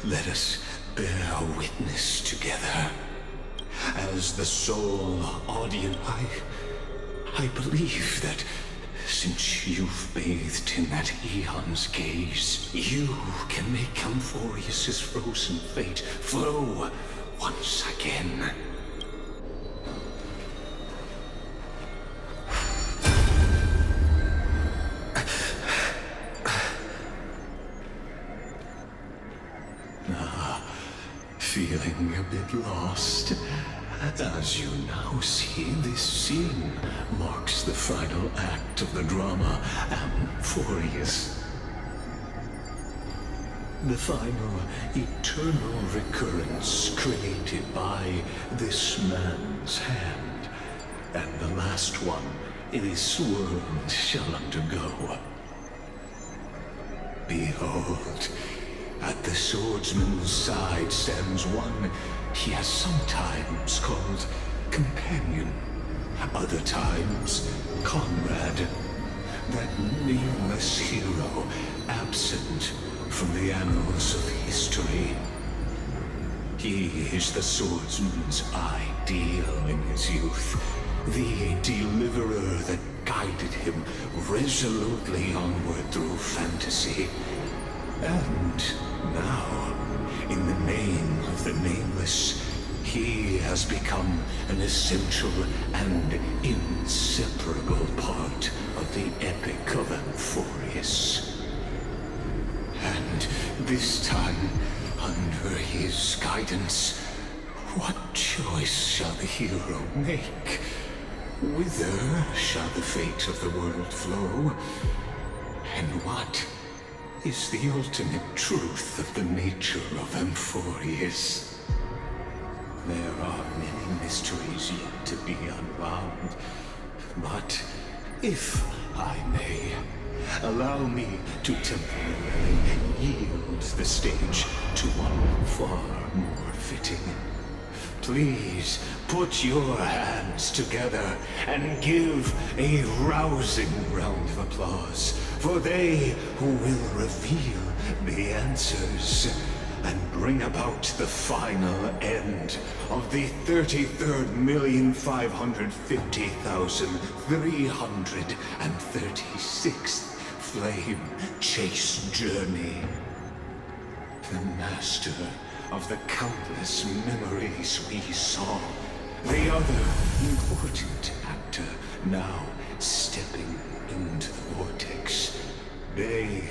let us bear witness together. As the sole audience, I believe that since you've bathed in that eon's gaze, you can make Amphorius's frozen fate flow once again. Feeling a bit lost? As you now see, this scene marks the final act of the drama Amphorius. The final eternal recurrence created by this man's hand, and the last one this world shall undergo. Behold, at the swordsman's side stands one he has sometimes called companion, other times comrade, that nameless hero absent from the annals of history. He is the swordsman's ideal in his youth, the deliverer that guided him resolutely onward through fantasy. And now, in the name of the Nameless, he has become an essential and inseparable part of the epic of Amphorius. And this time, under his guidance, what choice shall the hero make? Whither shall the fate of the world flow? And what is the ultimate truth of the nature of Amphorius? There are many mysteries yet to be unwound, but if I may, allow me to temporarily yield the stage to one far more fitting. Please put your hands together and give a rousing round of applause for they who will reveal the answers and bring about the final end of the 33,550,336th flame chase journey. The master of the countless memories we saw, the other important actor now stepping into the vortex. They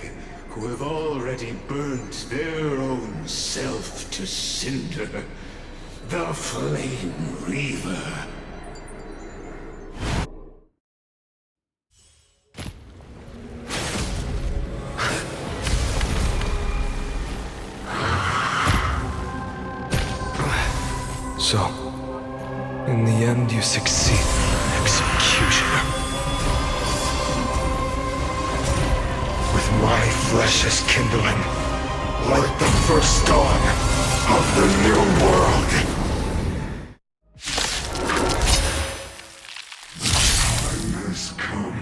who have already burnt their own self to cinder, the Flame Reaver. So, in the end, you succeed. Executioner. With my flesh as kindling, like the first dawn of the new world. Time has come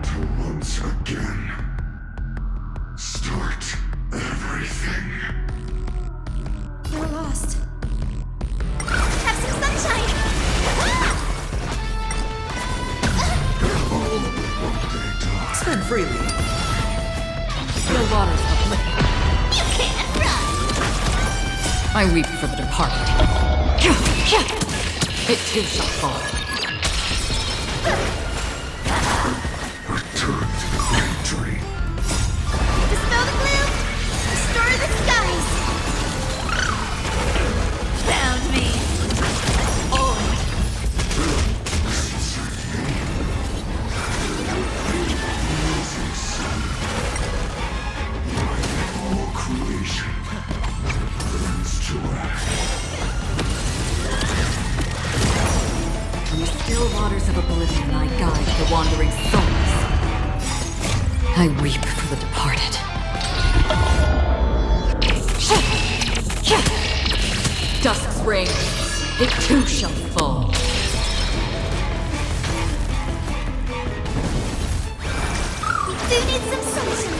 to once again start everything. We're lost. Have some sunshine! Spend freely. The waters of liquid. You can't run! I weep for the departed. It too shall fall. Return to the great dream. Dispel the gloom! Restore the skies! Found me! Oh! All creation burns to ash. From the still waters of oblivion I guide the wandering souls. I weep for the departed. Dusk's reign, it too shall fall. We do need some sunshine!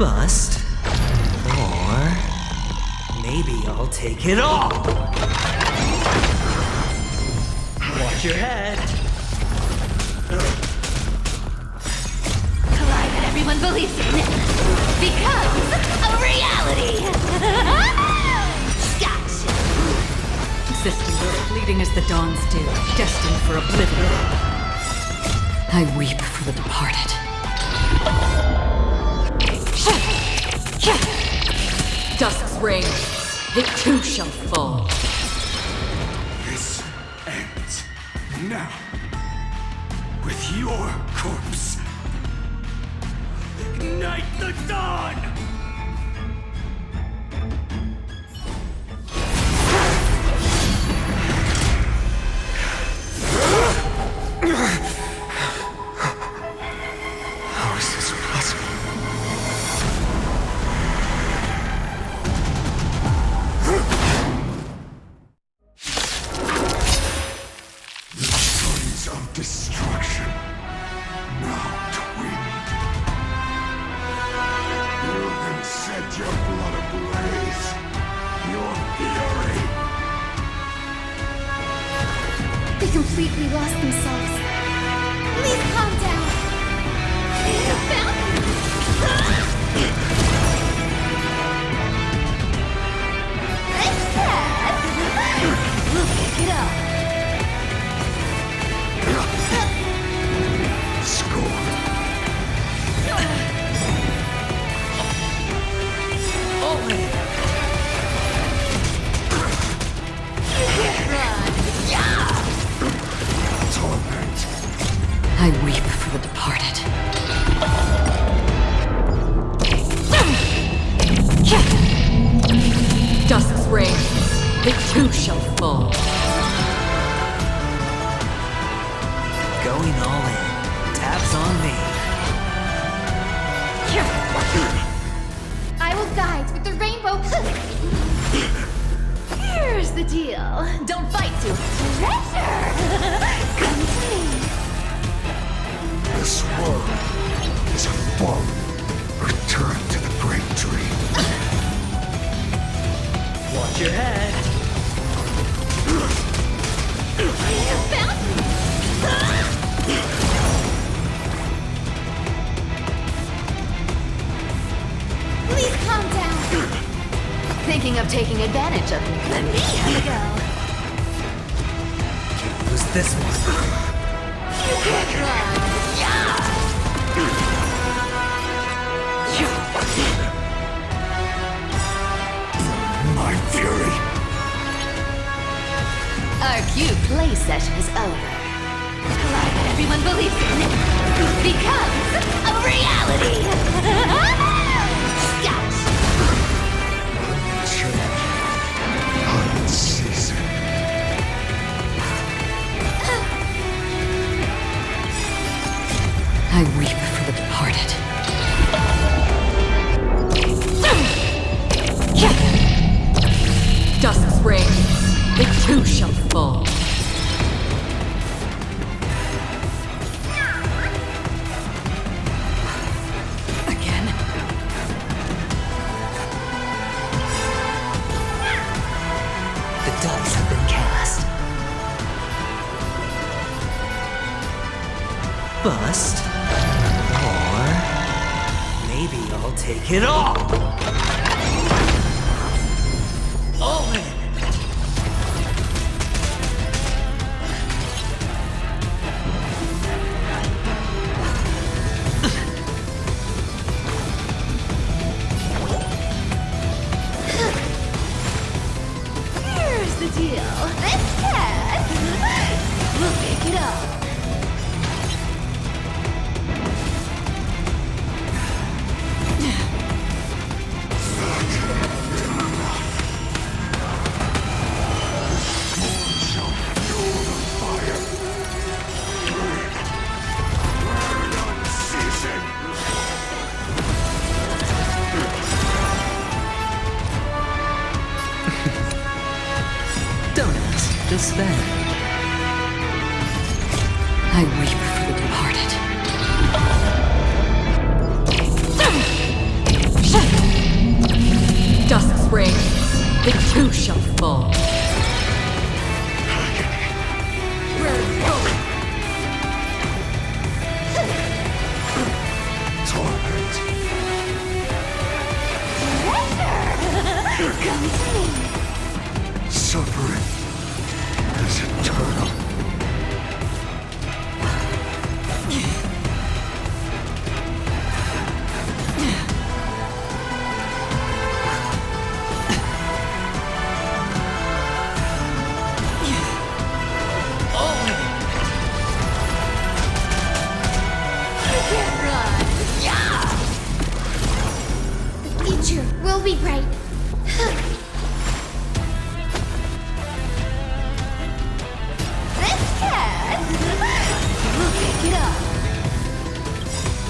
Bust. Or maybe I'll take it all. Watch your head. Collide that everyone believes in becomes a reality! Gotcha! Existing or fleeting as the dawn's dew, destined for oblivion. I weep for the departed. Dusk's reign, it too shall fall. This ends now with your corpse. Ignite the dawn! How is this possible? The sons of destruction, now twinned. You can set your blood ablaze. Your fury. They completely lost themselves. Please calm down. You found me. We'll pick it up. Score. Torment. I weep for the departed. Dusk's reign, it too shall fall. Going all in. Tabs on me. I will guide with the rainbow. Here's the deal. Don't fight to treasure. Come to me. This world is a foe. Return to the great dream. Watch your head. You found me. Please calm down. Thinking of taking advantage of me. Let me have a go. Can't lose this one. You can't run. My fury. Our cute playset is over. Collide that everyone believes in becomes a reality! Gotcha! Change. Unceasing. I weep for the departed. Dusk's reign, it too shall fall. Again. The dice have been cast. Bust. Or maybe I'll take it all. All in. Here's the deal. This cat will pick it up. Don't ask, just spend. I weep for the departed. reigns, the two shall fall. Where to go? Torment. Suffering is eternal. The future will be bright. This can. We'll pick it up.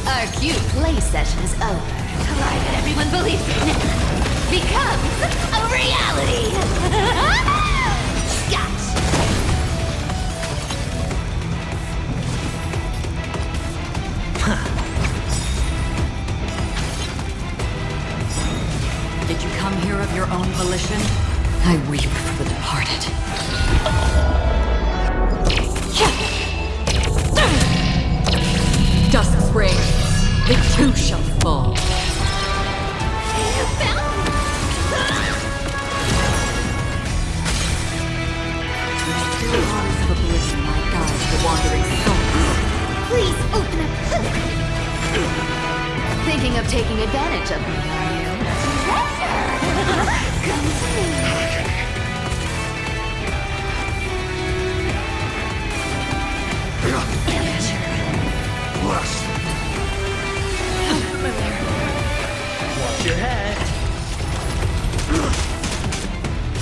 Our cute play session is over. A lie that everyone believes in becomes a reality. Scotch. Did you come here of your own volition? I weep for the departed. Dusk's reigns, the two shall fall. You found me. Through still waters of oblivion, I guide the wandering souls. Please open up. Thinking of taking advantage of me, are you? Come to me. Blessed. Watch your head.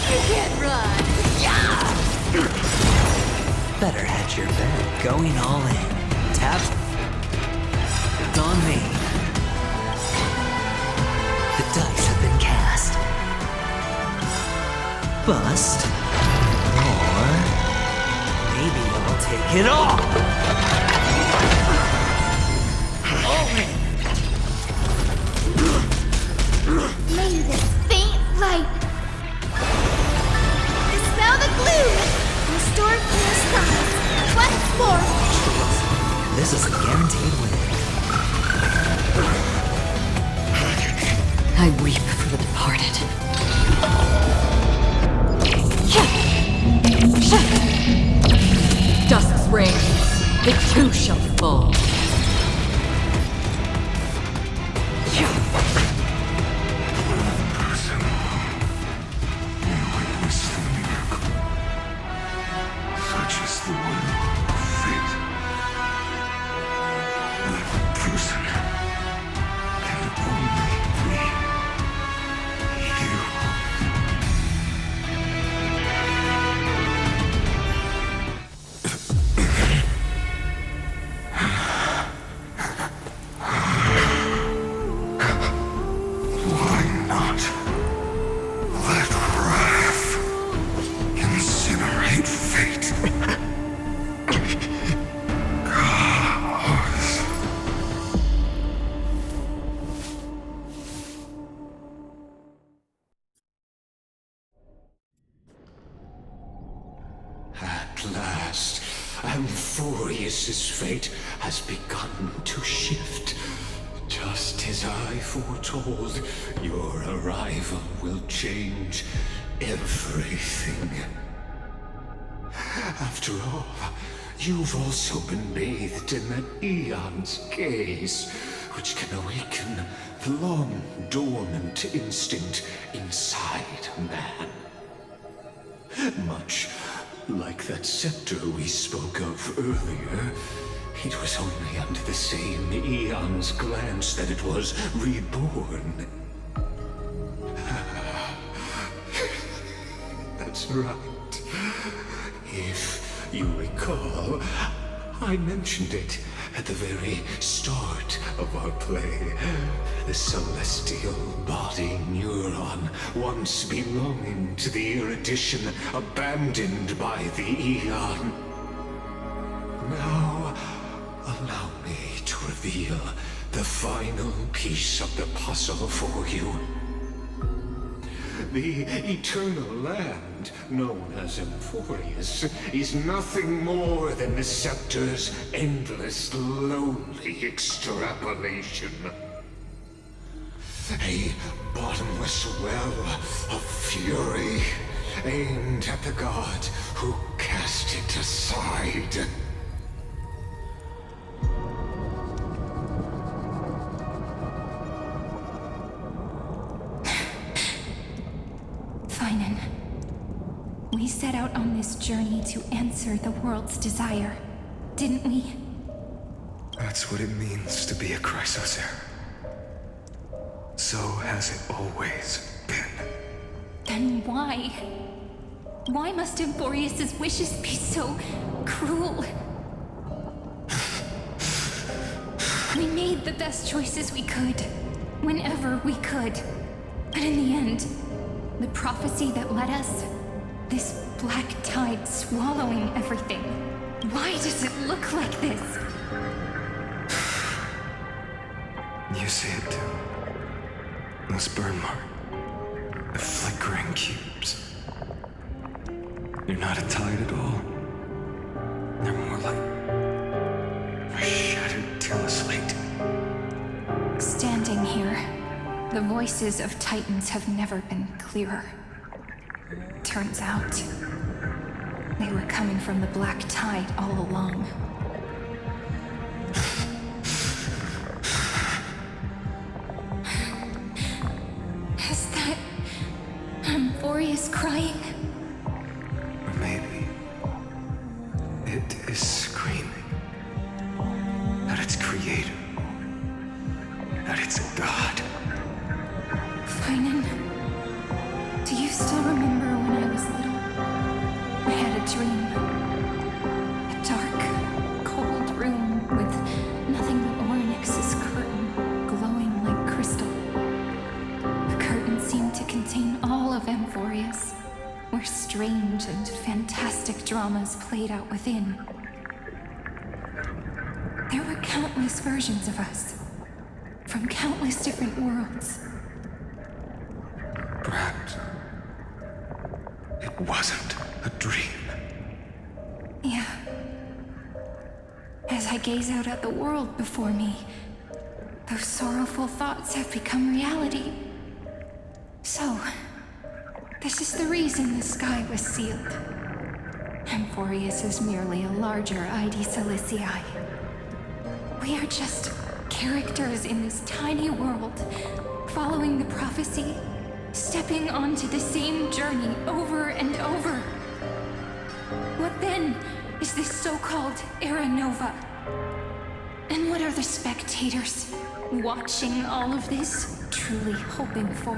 You can't run. Better hedge your bet. Going all in. Tap. It's on me. The dice have been cast. Bust. Or maybe I'll take it all. All in. May this faint light dispel the gloom. Restore clear skies. Once more. This is a guaranteed win. I weep for the departed. Dusk's reigns, the two shall fall. Person, you witness the miracle. Such is the will of fate. That person can only be you. Why not let wrath incinerate fate? Gods. At last, Amphorius's fate has begun to shift. Just as I foretold, your arrival will change everything. After all, you've also been bathed in that Eon's gaze, which can awaken the long-dormant instinct inside man. Much like that scepter we spoke of earlier, it was only under the same Eon's glance that it was reborn. That's right. If you recall, I mentioned it at the very start of our play. The celestial body neuron, once belonging to the erudition abandoned by the Eon. Now, allow me to reveal the final piece of the puzzle for you. The eternal land, known as Emphorius, is nothing more than the scepter's endless, lonely extrapolation. A bottomless well of fury, aimed at the god who cast it aside. Finan, we set out on this journey to answer the world's desire, didn't we? That's what it means to be a Chrysosaur. So has it always been. Then why? Why must Emphorius' wishes be so cruel? We made the best choices we could, whenever we could. But in the end, the prophecy that led us, this black tide swallowing everything. Why does it look like this? You see it too. Those burn marks. The flickering cubes. They're not a tide at all. They're more like a shattered till slate. Standing here, the voices of Titans have never been clearer. Turns out, they were coming from the black tide all along. Is that Emphorius crying? Or maybe it is screaming at its creator, at its god. Finan, do you still remember when I was little? I had a dream. A dark, cold room with nothing but Orynyx's curtain glowing like crystal. The curtain seemed to contain all of Emphorius, where strange and fantastic dramas played out within. There were countless versions of us, from countless different worlds. Perhaps it wasn't a dream. Yeah. As I gaze out at the world before me, those sorrowful thoughts have become reality. So, this is the reason the sky was sealed. Emphorius is merely a larger ID Silicii. We are just characters in this tiny world, following the prophecy, stepping onto the same journey over and over. What then is this so-called Era Nova? And what are the spectators watching all of this truly hoping for?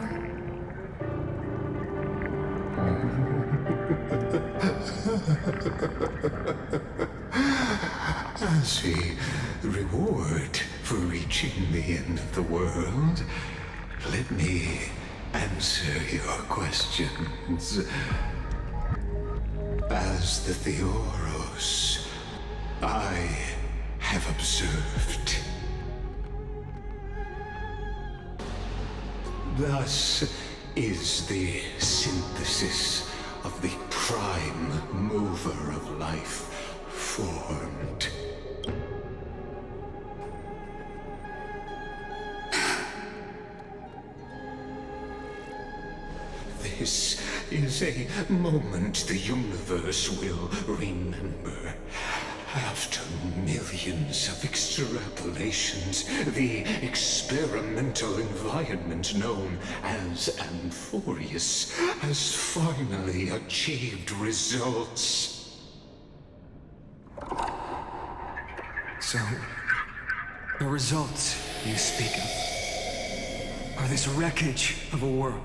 As a reward for reaching the end of the world, let me answer your questions. As the Theoros, I have observed. Thus is the synthesis of the prime mover of life formed. This is a moment the universe will remember. After millions of extrapolations, the experimental environment known as Emphorius has finally achieved results. So, the results you speak of are this wreckage of a world.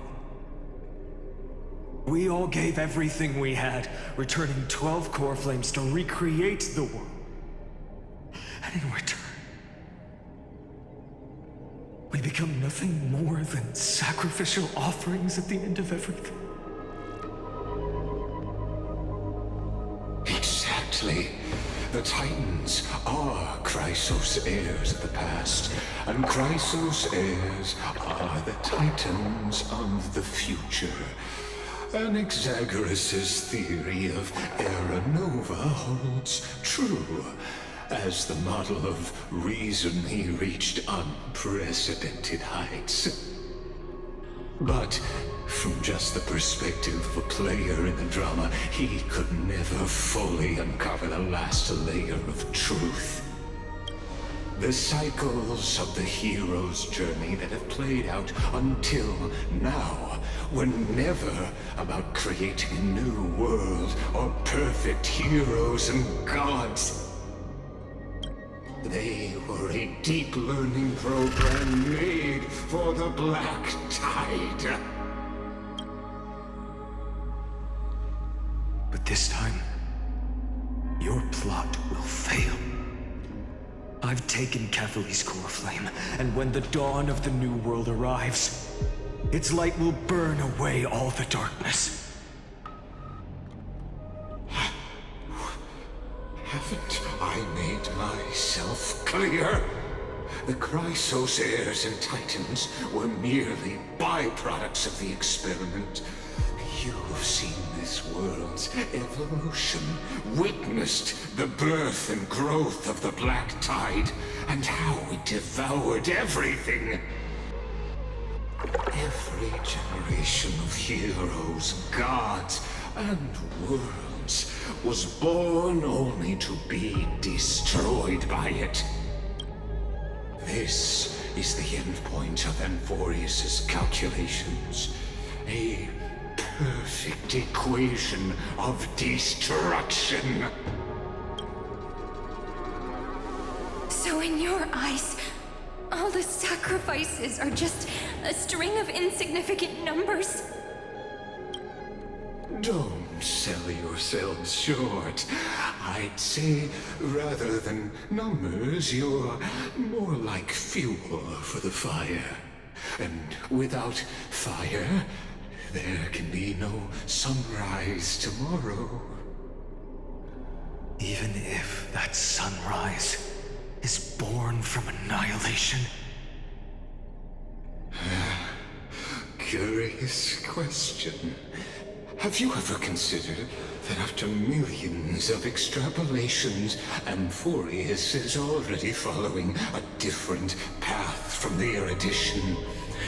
We all gave everything we had, returning 12 core flames to recreate the world. And in return, we become nothing more than sacrificial offerings at the end of everything. Exactly. the Titans are Chrysos heirs of the past, and Chrysos heirs are the Titans of the future. Anaxagoras' theory of Era Nova holds true, as the model of reason he reached unprecedented heights. But from just the perspective of a player in the drama, he could never fully uncover the last layer of truth. The cycles of the hero's journey that have played out until now were never about creating a new world or perfect heroes and gods. They were a deep learning program made for the Black Tide. But this time, your plot will fail. I've taken Catholi's core flame, and when the dawn of the new world arrives, its light will burn away all the darkness. Haven't I made myself clear? The Chrysos heirs and Titans were merely byproducts of the experiment. You've seen this world's evolution, witnessed the birth and growth of the Black Tide, and how it devoured everything. Every generation of heroes, gods, and worlds was born only to be destroyed by it. This is the endpoint of Amphorius' calculations. A perfect equation of destruction. So in your eyes, all the sacrifices are just a string of insignificant numbers? Don't sell yourselves short. I'd say, rather than numbers, you're more like fuel for the fire. And without fire, there can be no sunrise tomorrow. Even if that sunrise is born from annihilation. Curious question. Have you ever considered that after millions of extrapolations, Amphorius is already following a different path from the erudition?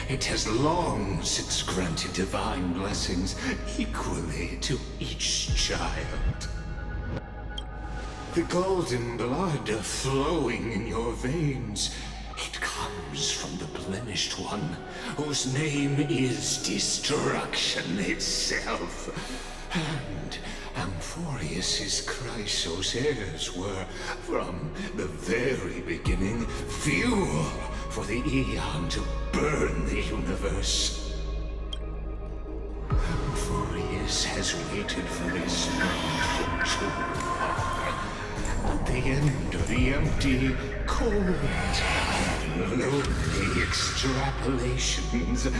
It has long since granted divine blessings equally to each child. The golden blood flowing in your veins, it comes from the blemished one, whose name is destruction itself. And Amphorius' Chrysos heirs were, from the very beginning, fuel for the Aeon to burn the universe. Amphorius has waited for this moment for too long. At the end of the empty, cold, and lonely extrapolations, the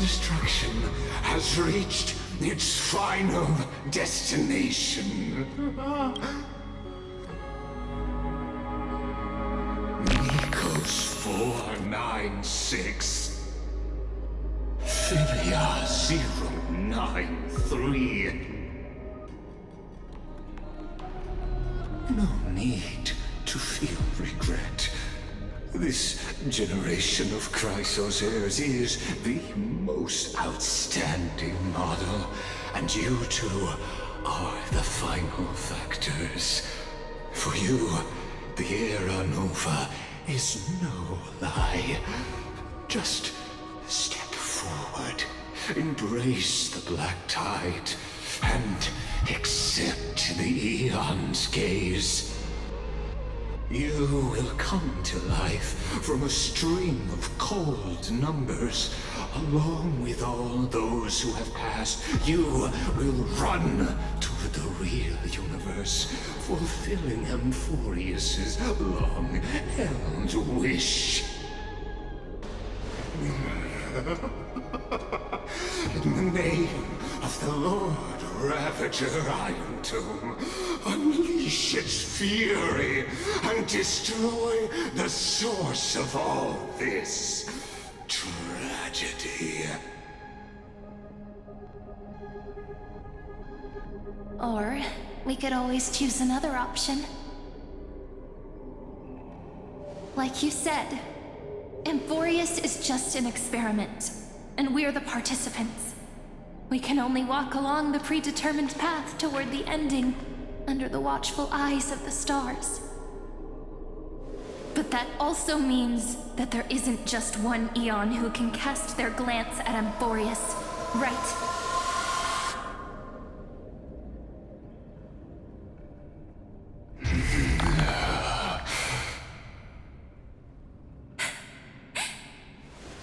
destruction has reached its final destination. Nikos 496. Philia 093. No need to feel regret. This generation of Chrysos heirs is the most outstanding model, and you two are the final factors. For you, the Era Nova is no lie. Just step forward, embrace the Black Tide, and accept the Aeon's gaze. You will come to life from a stream of cold numbers. Along with all those who have passed, you will run toward the real universe, fulfilling Amphorius' long-held wish. In the name of the Lord Ravager Iron Tomb, unleash its fury and destroy the source of all this tragedy. Or we could always choose another option. Like you said, Amphorius is just an experiment, and we're the participants. We can only walk along the predetermined path toward the ending, under the watchful eyes of the stars. But that also means that there isn't just one Eon who can cast their glance at Amphorius, right?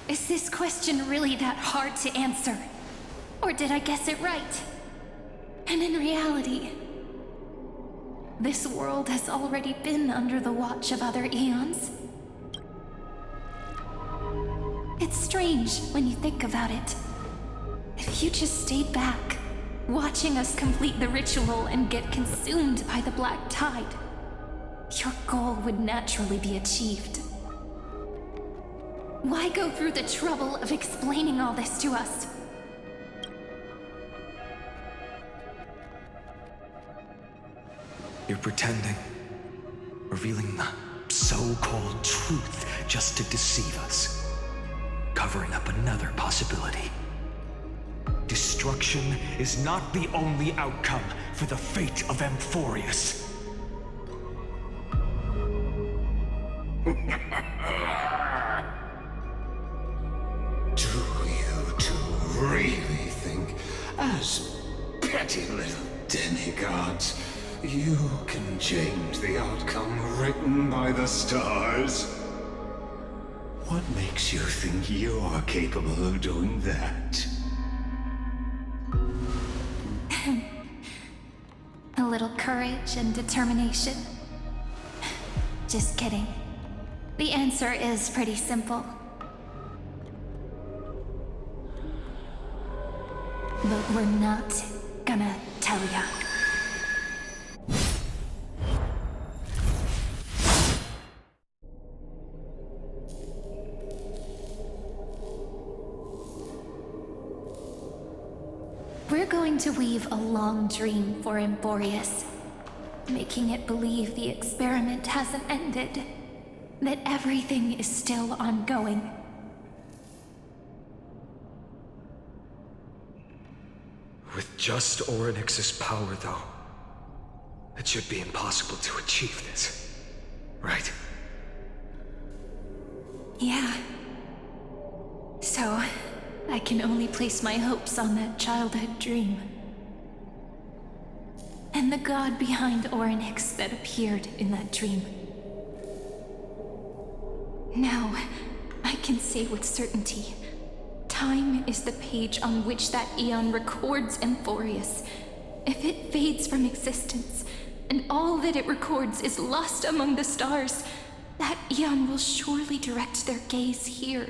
Is this question really that hard to answer? Or did I guess it right? And in reality, this world has already been under the watch of other eons. It's strange when you think about it. If you just stayed back, watching us complete the ritual and get consumed by the black tide, your goal would naturally be achieved. Why go through the trouble of explaining all this to us? You're pretending, revealing the so-called truth just to deceive us, covering up another possibility. Destruction is not the only outcome for the fate of Amphorius. Do you two really think, as petty little demigods, you can change the outcome written by the stars? What makes you think you're capable of doing that? A little courage and determination. Just kidding. The answer is pretty simple. But we're not gonna tell ya. We're going to weave a long dream for Amphorius, making it believe the experiment hasn't ended, that everything is still ongoing. With just Orynyx's power, though, it should be impossible to achieve this, right? Yeah. So, I can only place my hopes on that childhood dream. And the god behind Orynyx that appeared in that dream. Now, I can say with certainty, time is the page on which that Eon records Amphorius. If it fades from existence, and all that it records is lost among the stars, that Eon will surely direct their gaze here.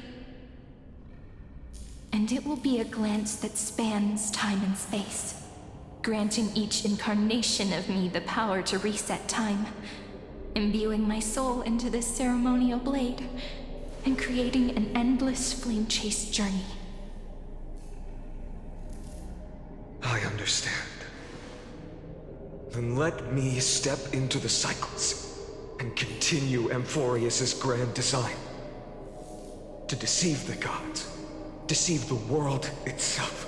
And it will be a glance that spans time and space, granting each incarnation of me the power to reset time, imbuing my soul into this ceremonial blade, and creating an endless flame-chased journey. I understand. Then let me step into the cycles and continue Amphorius's grand design. To deceive the gods, deceive the world itself.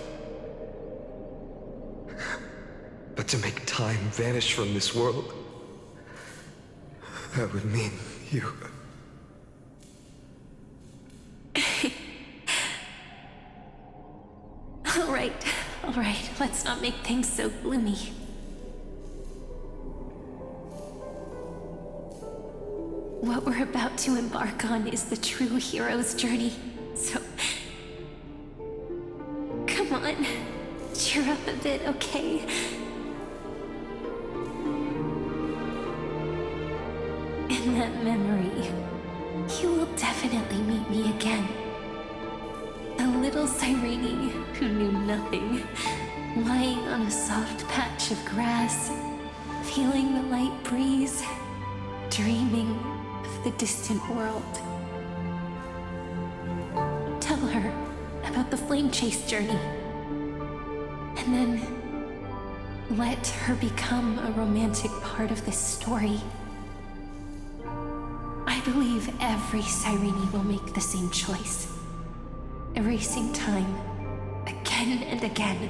But to make time vanish from this world, that would mean you. All right, let's not make things so gloomy. What we're about to embark on is the true hero's journey, so... Come on, cheer up a bit, okay? In that memory, you will definitely meet me again. A little Cyrene who knew nothing, lying on a soft patch of grass, feeling the light breeze, dreaming of the distant world. Tell her about the flame chase journey, and then let her become a romantic part of this story. I believe every Cyrene will make the same choice, erasing time again and again,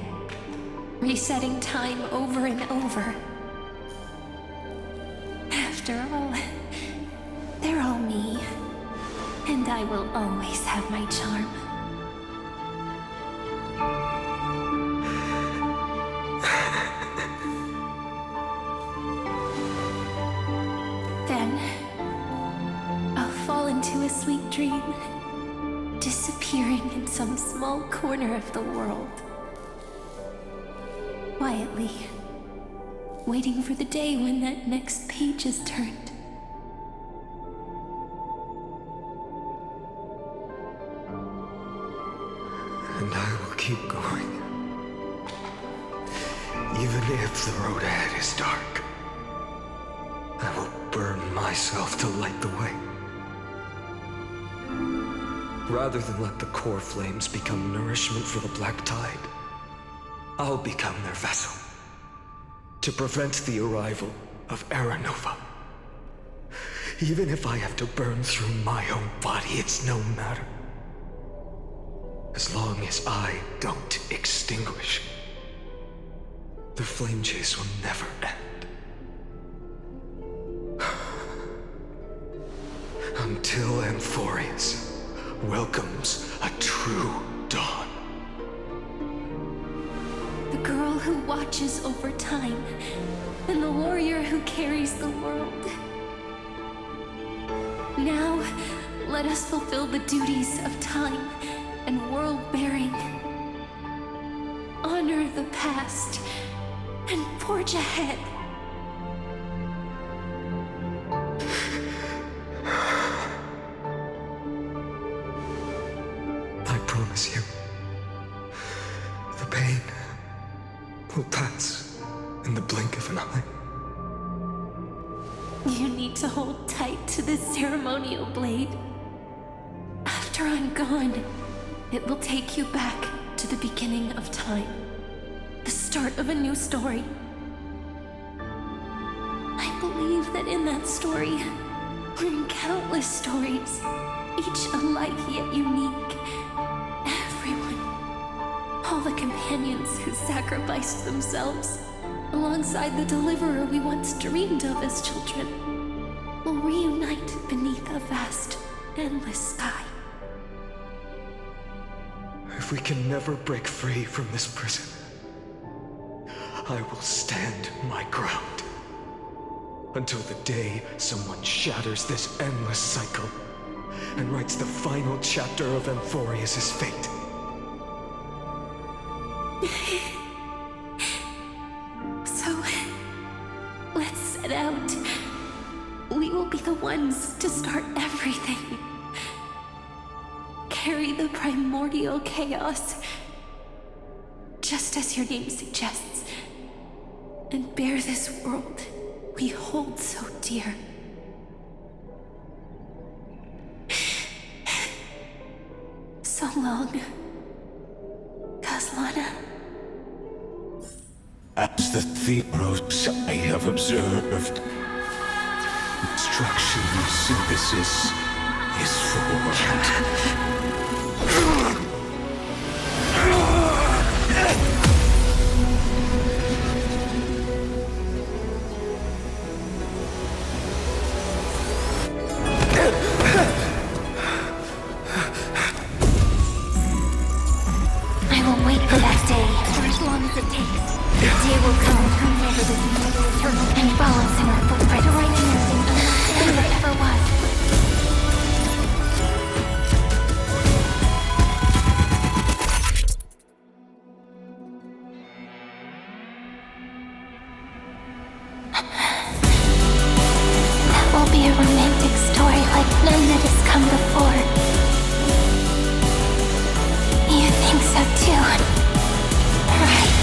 resetting time over and over. After all, they're all me, and I will always have my charm. Then, I'll fall into a sweet dream, disappearing in some small corner of the world. Quietly, waiting for the day when that next page is turned. And I will keep going. Even if the road ahead is dark, I will burn myself to light the way. Rather than let the core flames become nourishment for the black tide, I'll become their vessel to prevent the arrival of Era Nova. Even if I have to burn through my own body, it's no matter. As long as I don't extinguish, the flame chase will never end. Until Amphorius welcomes a true dawn. The girl who watches over time, and the warrior who carries the world. Now, let us fulfill the duties of time and world-bearing. Honor the past and forge ahead. I promise you, the pain will pass in the blink of an eye. You need to hold tight to this ceremonial blade. After I'm gone, it will take you back to the beginning of time. The start of a new story. I believe that in that story, or in countless stories, each alike yet unique, everyone, all the companions who sacrificed themselves, alongside the deliverer we once dreamed of as children, will reunite beneath a vast, endless sky. If we can never break free from this prison, I will stand my ground until the day someone shatters this endless cycle and writes the final chapter of Amphorius' fate. So, let's set out. We will be the ones to start everything. Carry the primordial chaos, just as your name suggests, and bear this world we hold so dear. So long, Kaslana. As the Theros I have observed, instruction synthesis is formed. I will wait for that day for as long as it takes. The day will come whenever this world is eternal and follows in our footprint to right everything than it ever was. That will be a romantic story like none that has come before. You think so too, right?